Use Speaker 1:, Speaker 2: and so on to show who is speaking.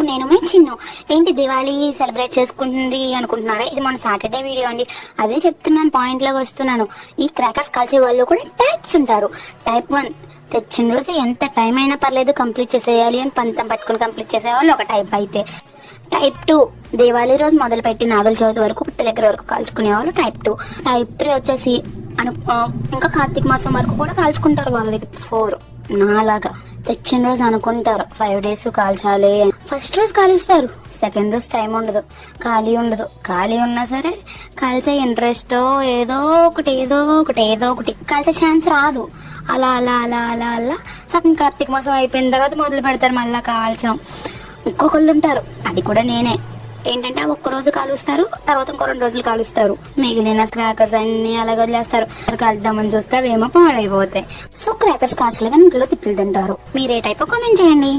Speaker 1: నేను మే చిన్ను. ఏంటి దివాళీ సెలబ్రేట్ చేసుకుంటుంది అనుకుంటున్నారా? ఇది మన సాటర్డే వీడియో అండి. అదే చెప్తున్నాను, పాయింట్ లోకి వస్తున్నాను. ఈ క్రాకర్స్ కాల్చే వాళ్ళు కూడా టైప్స్ ఉంటారు. టైప్ 1 తెచ్చిన రోజు ఎంత టైం అయినా పర్లేదు కంప్లీట్ చేసేయాలి అని పంతం పట్టుకుని కంప్లీట్ చేసేవాళ్ళు ఒక టైప్. అయితే టైప్ 2 దీవాళీ రోజు మొదలు పెట్టి నాగుల చవితి వరకు పుట్ట దగ్గర వరకు కాల్చుకునే వాళ్ళు టైప్ 2. టైప్ 3 వచ్చేసి ఇంకా కార్తీక మాసం వరకు కూడా కాల్చుకుంటారు. వాళ్ళది 4. నాలాగా తెచ్చిన రోజు అనుకుంటారు 5 days కాల్చాలి. ఫస్ట్ రోజు కాలుస్తారు, సెకండ్ రోజు టైం ఉండదు, ఖాళీ ఉండదు. ఖాళీ ఉన్నా సరే కాల్చే ఇంట్రెస్ట్ ఏదో ఒకటి కాల్చే ఛాన్స్ రాదు. అలా అలా అలా అలా అలా సగం కార్తీక మాసం అయిపోయిన తర్వాత మొదలు పెడతారు మళ్ళా కాల్చడం. ఇంకొకళ్ళు ఉంటారు, అది కూడా నేనే. ఏంటంటే ఒక్క రోజు కాలుస్తారు, తర్వాత ఇంకో 2 రోజులు కాలుస్తారు. మిగిలిన క్రాకర్స్ అన్ని అలాగ వదిలేస్తారు. కాల్దామని చూస్తే అవేమో పాడైపోతాయి. సో క్రాకర్స్ కాల్చలేదని ఇంట్లో తిప్పులు తింటారు. మీరే టైప్ కామెంట్ చేయండి.